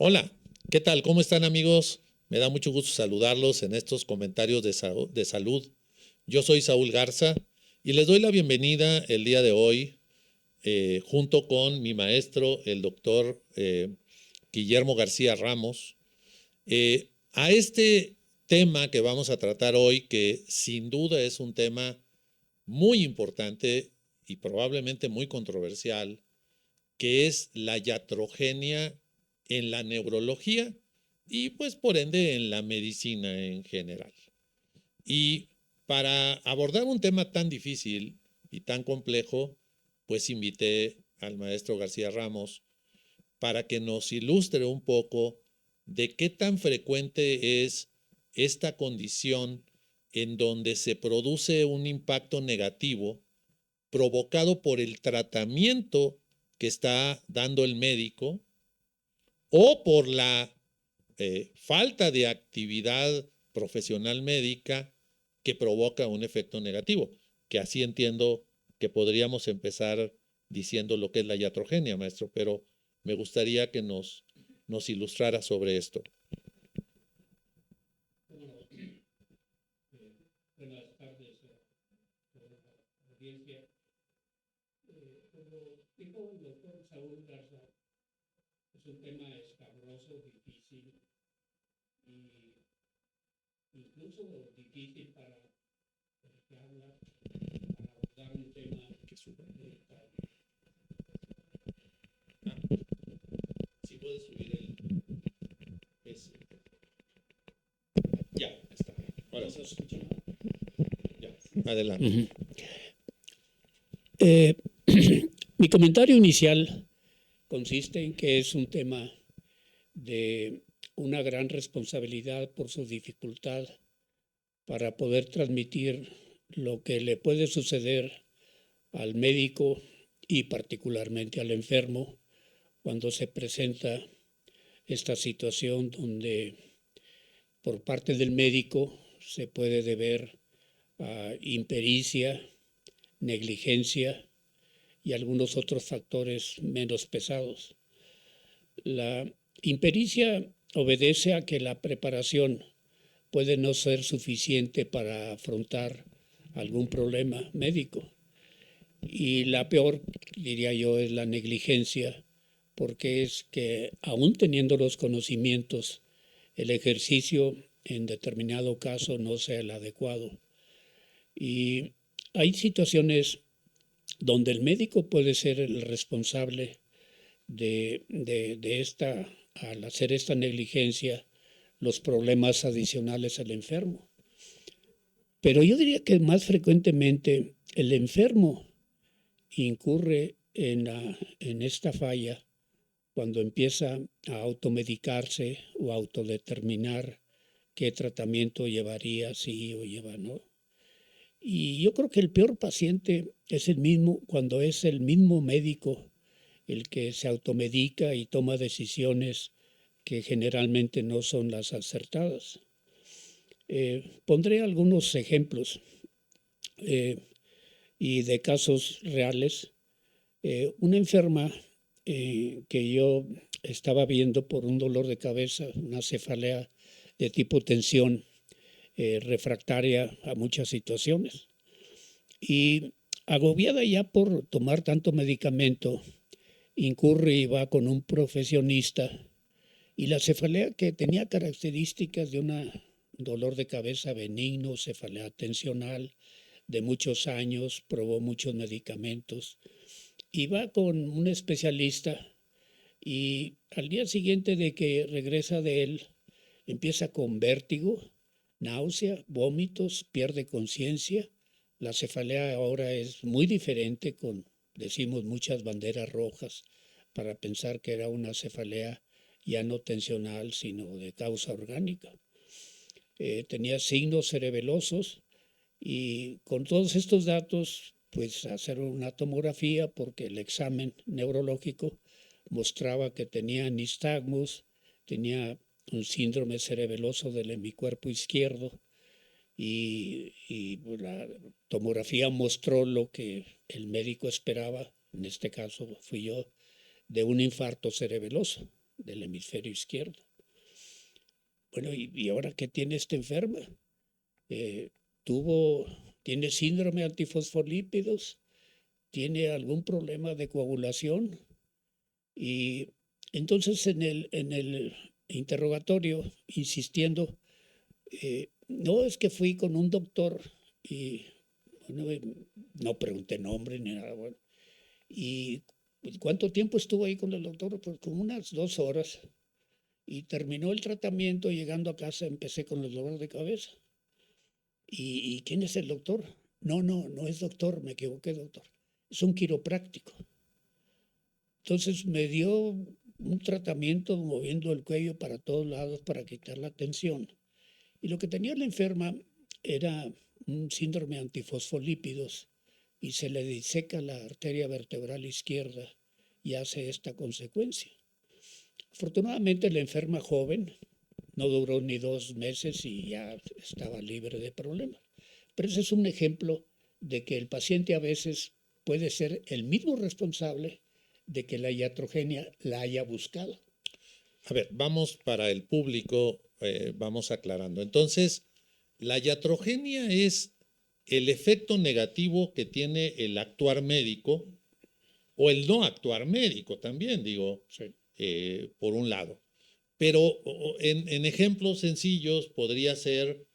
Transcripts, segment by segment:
Hola, ¿qué tal? ¿Cómo están, amigos? Me da mucho gusto saludarlos en estos comentarios de salud. Yo soy Saúl Garza y les doy la bienvenida el día de hoy junto con mi maestro, el doctor Guillermo García Ramos, a este tema que vamos a tratar hoy, que sin duda es un tema muy importante y probablemente muy controversial, que es la iatrogenia en la neurología y pues por ende en la medicina en general. Y para abordar un tema tan difícil y tan complejo, pues invité al maestro García Ramos para que nos ilustre un poco de qué tan frecuente es esta condición en donde se produce un impacto negativo provocado por el tratamiento que está dando el médico o por la falta de actividad profesional médica que provoca un efecto negativo, que así entiendo que podríamos empezar diciendo lo que es la iatrogenia, maestro, pero me gustaría que nos ilustrara sobre esto. Buenas tardes a la audiencia. Como dijo el doctor Saúl Garza, es un tema escabroso, difícil y incluso difícil para el que habla, para abordar un tema tal. Si puedes subir ese. Ya, está. Ahora ¿No sí. se escucha? Ya, adelante. Mi comentario inicial consiste en que es un tema de una gran responsabilidad por su dificultad para poder transmitir lo que le puede suceder al médico y particularmente al enfermo cuando se presenta esta situación donde por parte del médico se puede deber a impericia, negligencia y algunos otros factores menos pesados. La impericia obedece a que la preparación puede no ser suficiente para afrontar algún problema médico. Y la peor, diría yo, es la negligencia, porque es que aún teniendo los conocimientos, el ejercicio en determinado caso no sea el adecuado. Y hay situaciones donde el médico puede ser el responsable de esta, al hacer esta negligencia, los problemas adicionales al enfermo. Pero yo diría que más frecuentemente el enfermo incurre en esta falla cuando empieza a automedicarse o autodeterminar qué tratamiento llevaría, sí o lleva no. Y yo creo que el peor paciente es el mismo cuando es el mismo médico el que se automedica y toma decisiones que generalmente no son las acertadas. Pondré algunos ejemplos y de casos reales. Una enferma que yo estaba viendo por un dolor de cabeza, una cefalea de tipo tensión refractaria a muchas situaciones. Y agobiada ya por tomar tanto medicamento, incurre y va con un profesionista. Y la cefalea, que tenía características de un dolor de cabeza benigno, cefalea tensional de muchos años, probó muchos medicamentos, y va con un especialista y al día siguiente de que regresa de él, empieza con vértigo, náusea, vómitos, pierde conciencia. La cefalea ahora es muy diferente, decimos muchas banderas rojas para pensar que era una cefalea ya no tensional, sino de causa orgánica. Tenía signos cerebelosos y con todos estos datos, pues hacer una tomografía porque el examen neurológico mostraba que tenía nistagmus, tenía un síndrome cerebeloso del hemicuerpo izquierdo y la tomografía mostró lo que el médico esperaba, en este caso fui yo, de un infarto cerebeloso. del hemisferio izquierdo. Bueno, ¿y ahora qué tiene esta enferma? Eh, tiene síndrome antifosfolípidos, tiene algún problema de coagulación. Y entonces en el interrogatorio, insistiendo, no, es que fui con un doctor y bueno, no pregunté nombre ni nada. Bueno, ¿y pues, cuánto tiempo estuvo ahí con el doctor? Pues como unas 2 horas. Y terminó el tratamiento, llegando a casa empecé con los dolores de cabeza. ¿Y quién es el doctor? No, no, no es doctor, me equivoqué, doctor. Es un quiropráctico. Entonces me dio un tratamiento moviendo el cuello para todos lados para quitar la tensión. Y lo que tenía la enferma era un síndrome antifosfolípidos y se le diseca la arteria vertebral izquierda y hace esta consecuencia. Afortunadamente la enferma joven no duró ni 2 meses y ya estaba libre de problemas. Pero ese es un ejemplo de que el paciente a veces puede ser el mismo responsable de que la iatrogenia la haya buscado. A ver, vamos para el público, vamos aclarando. Entonces, la iatrogenia es el efecto negativo que tiene el actuar médico o el no actuar médico también, digo, Sí. por un lado. Pero en ejemplos sencillos podría ser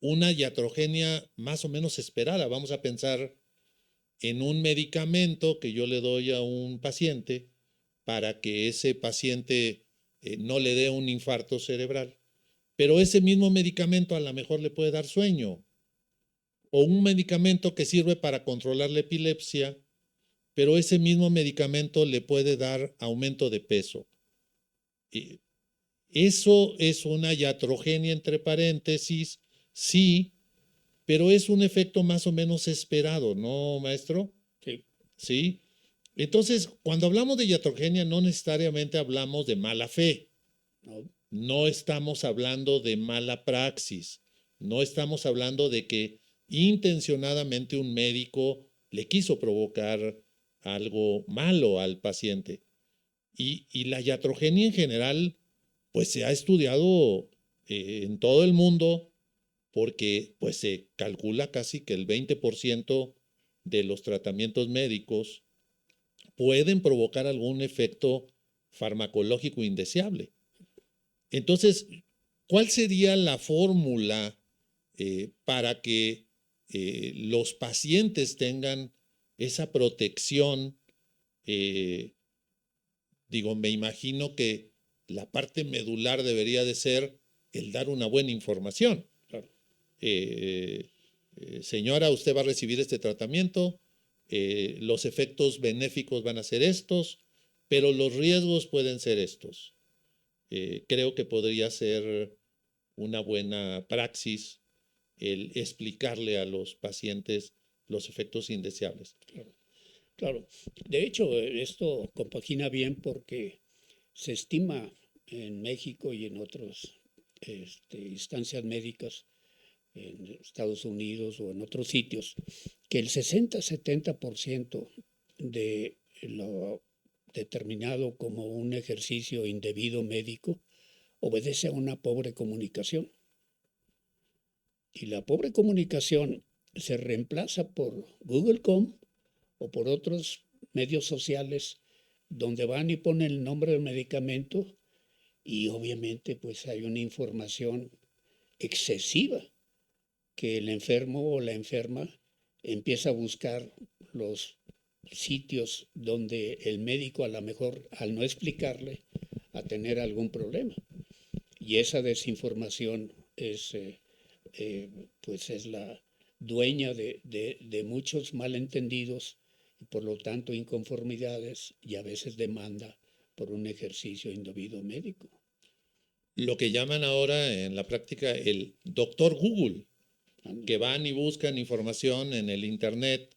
una iatrogenia más o menos esperada. Vamos a pensar en un medicamento que yo le doy a un paciente para que ese paciente no le dé un infarto cerebral. Pero ese mismo medicamento a lo mejor le puede dar sueño. O un medicamento que sirve para controlar la epilepsia, pero ese mismo medicamento le puede dar aumento de peso. Y eso es una iatrogenia entre paréntesis, sí, pero es un efecto más o menos esperado, ¿no, maestro? Sí. Sí. Entonces, cuando hablamos de iatrogenia, no necesariamente hablamos de mala fe. No. No estamos hablando de mala praxis. No estamos hablando de que intencionadamente un médico le quiso provocar algo malo al paciente. Y la iatrogenia en general, pues se ha estudiado en todo el mundo porque pues se calcula casi que el 20% de los tratamientos médicos pueden provocar algún efecto farmacológico indeseable. Entonces, ¿cuál sería la fórmula para que los pacientes tengan esa protección? Digo, me imagino que la parte medular debería de ser el dar una buena información. Claro. Señora, usted va a recibir este tratamiento, los efectos benéficos van a ser estos, pero los riesgos pueden ser estos. Creo que podría ser una buena praxis el explicarle a los pacientes los efectos indeseables. Claro. Claro. De hecho, esto compagina bien porque se estima en México y en otras instancias médicas, en Estados Unidos o en otros sitios, que el 60-70% de lo determinado como un ejercicio indebido médico obedece a una pobre comunicación. Y la pobre comunicación se reemplaza por Google.com o por otros medios sociales donde van y ponen el nombre del medicamento y obviamente pues hay una información excesiva que el enfermo o la enferma empieza a buscar los sitios donde el médico a lo mejor al no explicarle a tener algún problema. Y esa desinformación pues es la dueña de muchos malentendidos y por lo tanto inconformidades y a veces demanda por un ejercicio indebido médico. Lo que llaman ahora en la práctica el doctor Google, que van y buscan información en el Internet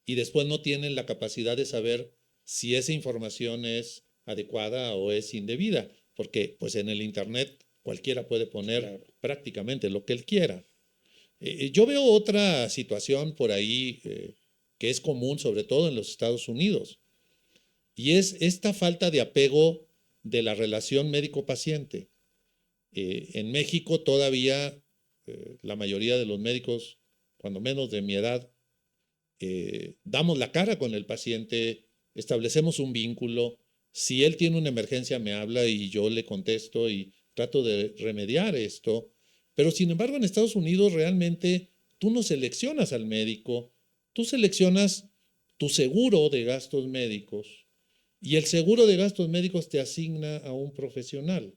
y después no tienen la capacidad de saber si esa información es adecuada o es indebida, porque pues en el Internet cualquiera puede poner Claro. prácticamente lo que él quiera. Yo veo otra situación por ahí que es común, sobre todo en los Estados Unidos, y es esta falta de apego de la relación médico-paciente. En México todavía la mayoría de los médicos, cuando menos de mi edad, damos la cara con el paciente, establecemos un vínculo. Si él tiene una emergencia, me habla y yo le contesto y trato de remediar esto. Pero sin embargo, en Estados Unidos realmente tú no seleccionas al médico, tú seleccionas tu seguro de gastos médicos y el seguro de gastos médicos te asigna a un profesional.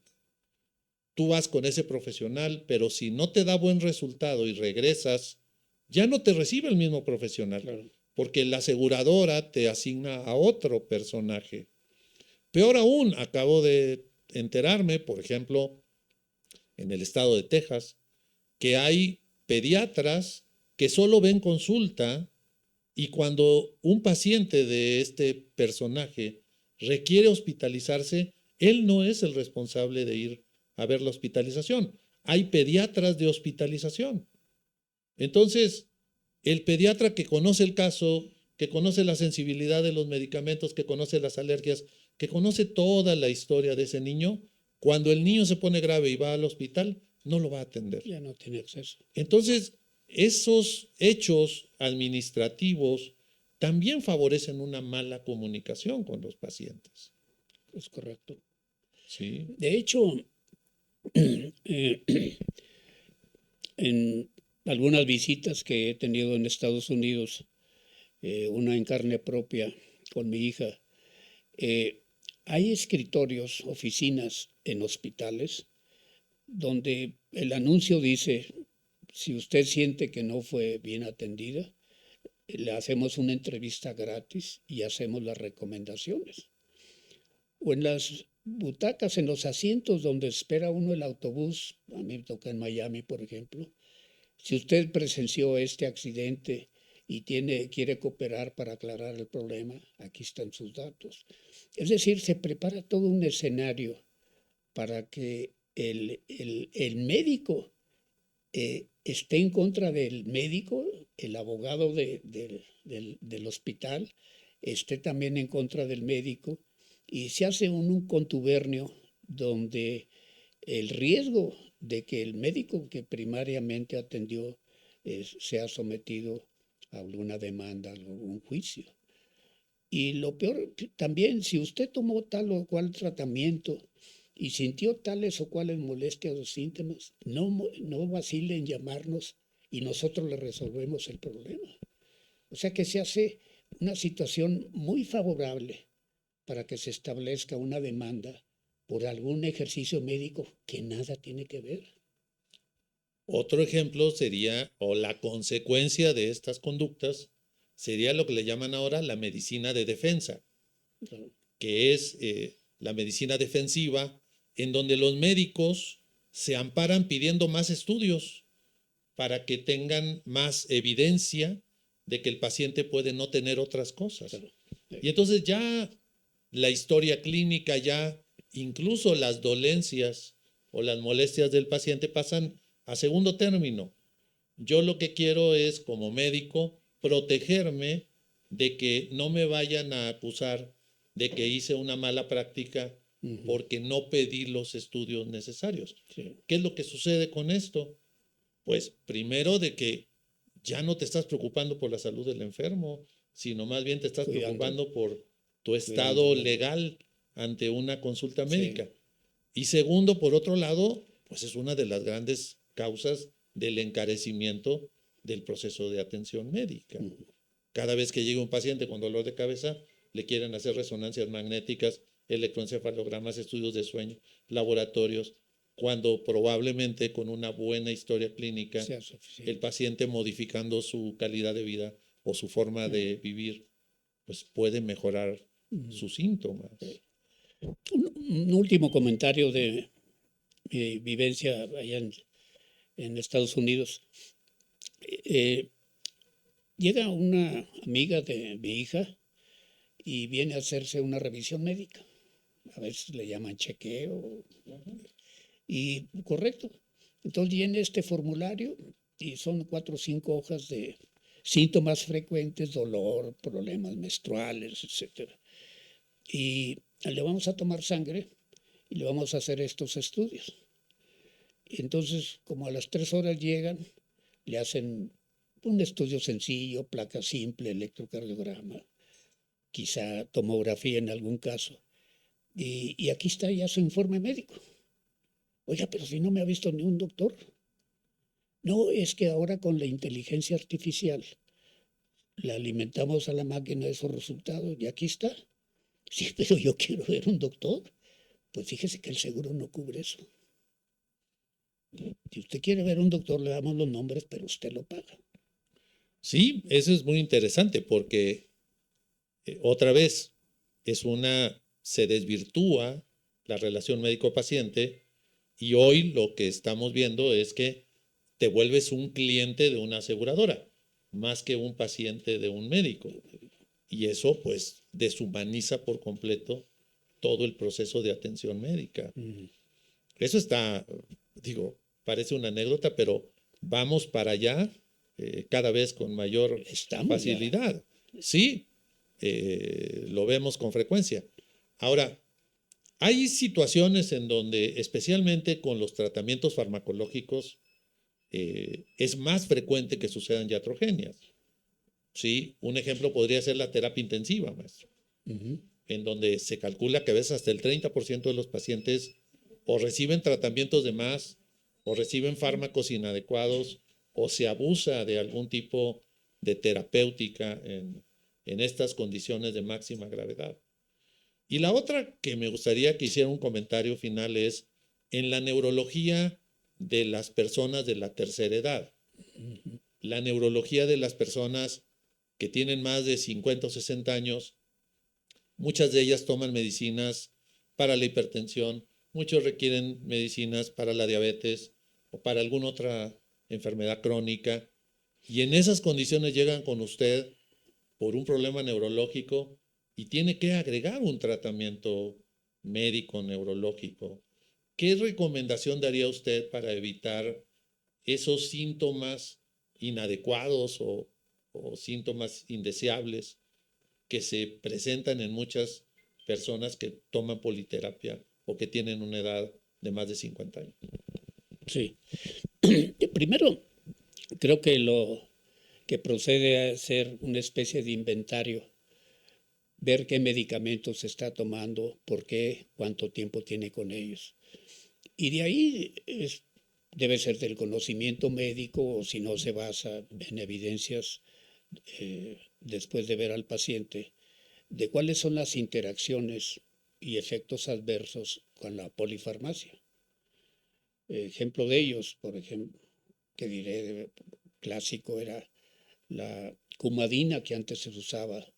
Tú vas con ese profesional, pero si no te da buen resultado y regresas, ya no te recibe el mismo profesional, Claro. porque la aseguradora te asigna a otro personaje. Peor aún, acabo de enterarme, por ejemplo, en el estado de Texas, que hay pediatras que solo ven consulta y cuando un paciente de este personaje requiere hospitalizarse, él no es el responsable de ir a ver la hospitalización. Hay pediatras de hospitalización. Entonces, el pediatra que conoce el caso, que conoce la sensibilidad de los medicamentos, que conoce las alergias, que conoce toda la historia de ese niño, cuando el niño se pone grave y va al hospital, no lo va a atender. Ya no tiene acceso. Entonces, esos hechos administrativos también favorecen una mala comunicación con los pacientes. Es correcto. Sí. De hecho, en algunas visitas que he tenido en Estados Unidos, una en carne propia con mi hija, hay escritorios, oficinas en hospitales donde el anuncio dice, si usted siente que no fue bien atendida, le hacemos una entrevista gratis y hacemos las recomendaciones. O en las butacas, en los asientos donde espera uno el autobús, a mí me toca en Miami, por ejemplo, si usted presenció este accidente y quiere cooperar para aclarar el problema, aquí están sus datos. Es decir, se prepara todo un escenario para que el médico esté en contra del médico, el abogado del hospital esté también en contra del médico, y se hace un contubernio donde el riesgo de que el médico que primariamente atendió sea sometido a alguna demanda, a algún juicio. Y lo peor también, si usted tomó tal o cual tratamiento y sintió tales o cuales molestias o síntomas, no vacile en llamarnos y nosotros le resolvemos el problema. O sea que se hace una situación muy favorable para que se establezca una demanda por algún ejercicio médico que nada tiene que ver. Otro ejemplo sería, o la consecuencia de estas conductas, sería lo que le llaman ahora la medicina de defensa, que es la medicina defensiva, en donde los médicos se amparan pidiendo más estudios para que tengan más evidencia de que el paciente puede no tener otras cosas. Claro. Y entonces ya la historia clínica, ya incluso las dolencias o las molestias del paciente pasan a segundo término. Yo lo que quiero es, como médico, protegerme de que no me vayan a acusar de que hice una mala práctica porque no pedí los estudios necesarios. Sí. ¿Qué es lo que sucede con esto? Pues primero de que ya no te estás preocupando por la salud del enfermo, sino más bien te estás preocupando por tu estado legal ante una consulta médica. Sí. Y segundo, por otro lado, pues es una de las grandes causas del encarecimiento del proceso de atención médica. Cada vez que llega un paciente con dolor de cabeza, le quieren hacer resonancias magnéticas, electroencefalogramas, estudios de sueño, laboratorios, cuando probablemente con una buena historia clínica, el paciente modificando su calidad de vida o su forma de vivir, pues puede mejorar sus síntomas. Un último comentario de mi vivencia allá en Estados Unidos. Llega una amiga de mi hija y viene a hacerse una revisión médica. A veces le llaman chequeo. Y correcto. Entonces viene este formulario y son 4 o 5 hojas de síntomas frecuentes, dolor, problemas menstruales, etc. Y le vamos a tomar sangre y le vamos a hacer estos estudios. Y entonces, como a las 3 horas llegan, le hacen un estudio sencillo, placa simple, electrocardiograma, quizá tomografía en algún caso. Y aquí está ya su informe médico. Oiga, pero si no me ha visto ni un doctor. No, es que ahora con la inteligencia artificial le alimentamos a la máquina esos resultados y aquí está. Sí, pero yo quiero ver un doctor. Pues fíjese que el seguro no cubre eso. Si usted quiere ver un doctor, le damos los nombres, pero usted lo paga. Sí, eso es muy interesante porque otra vez se desvirtúa la relación médico-paciente y hoy lo que estamos viendo es que te vuelves un cliente de una aseguradora más que un paciente de un médico. Y eso pues deshumaniza por completo todo el proceso de atención médica. Eso está, digo, parece una anécdota, pero vamos para allá cada vez con mayor facilidad. Sí, lo vemos con frecuencia. Ahora, hay situaciones en donde, especialmente con los tratamientos farmacológicos, es más frecuente que sucedan iatrogenias. Sí, un ejemplo podría ser la terapia intensiva, maestro, en donde se calcula que a veces hasta el 30% de los pacientes o reciben tratamientos de más, o reciben fármacos inadecuados, o se abusa de algún tipo de terapéutica en estas condiciones de máxima gravedad. Y la otra que me gustaría que hiciera un comentario final es en la neurología de las personas de la tercera edad. La neurología de las personas que tienen más de 50 o 60 años, muchas de ellas toman medicinas para la hipertensión, muchos requieren medicinas para la diabetes o para alguna otra enfermedad crónica. Y en esas condiciones llegan con usted por un problema neurológico y tiene que agregar un tratamiento médico neurológico. ¿Qué recomendación daría usted para evitar esos síntomas inadecuados o síntomas indeseables que se presentan en muchas personas que toman politerapia o que tienen una edad de más de 50 años? Sí. Primero, creo que lo que procede a hacer una especie de inventario, ver qué medicamentos se está tomando, por qué, cuánto tiempo tiene con ellos. Y de ahí debe ser del conocimiento médico, o si no se basa en evidencias después de ver al paciente, de cuáles son las interacciones y efectos adversos con la polifarmacia. Ejemplo de ellos, por ejemplo, que diré clásico, era la cumadina que antes se usaba,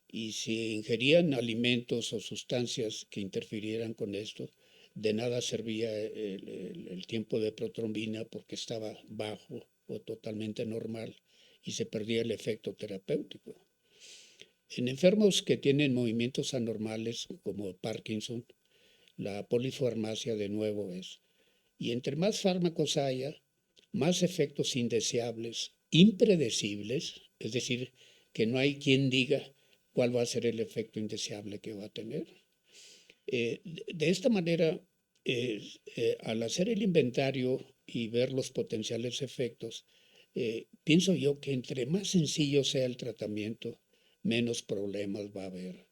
y si ingerían alimentos o sustancias que interfirieran con esto, de nada servía el tiempo de protrombina porque estaba bajo o totalmente normal y se perdía el efecto terapéutico. En enfermos que tienen movimientos anormales como Parkinson, la polifarmacia de nuevo es. Y entre más fármacos haya, más efectos indeseables, impredecibles, es decir, que no hay quien diga cuál va a ser el efecto indeseable que va a tener. De esta manera, al hacer el inventario y ver los potenciales efectos, pienso yo que entre más sencillo sea el tratamiento, menos problemas va a haber.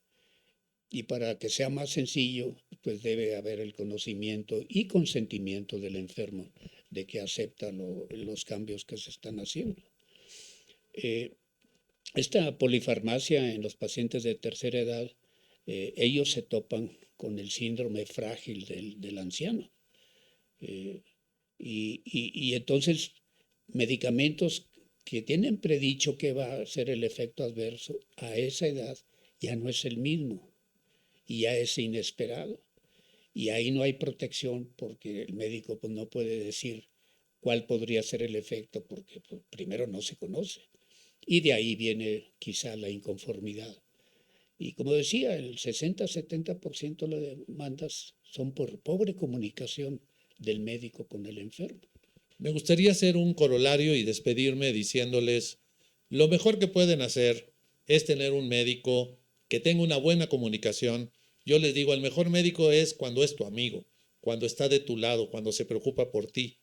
Y para que sea más sencillo, pues debe haber el conocimiento y consentimiento del enfermo de que acepta los cambios que se están haciendo. Esta polifarmacia en los pacientes de tercera edad, ellos se topan con el síndrome frágil del anciano. Y entonces medicamentos que tienen predicho que va a ser el efecto adverso a esa edad ya no es el mismo y ya es inesperado. Y ahí no hay protección porque el médico pues, no puede decir cuál podría ser el efecto porque pues, primero no se conoce. Y de ahí viene quizá la inconformidad. Y como decía, el 60-70% de las demandas son por pobre comunicación del médico con el enfermo. Me gustaría hacer un corolario y despedirme diciéndoles, lo mejor que pueden hacer es tener un médico que tenga una buena comunicación Yo les digo, el mejor médico es cuando es tu amigo, cuando está de tu lado, cuando se preocupa por ti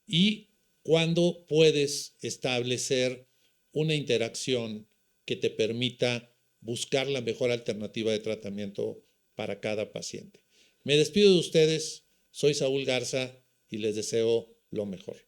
y cuando puedes establecer una interacción que te permita buscar la mejor alternativa de tratamiento para cada paciente. Me despido de ustedes, soy Saúl Garza y les deseo lo mejor.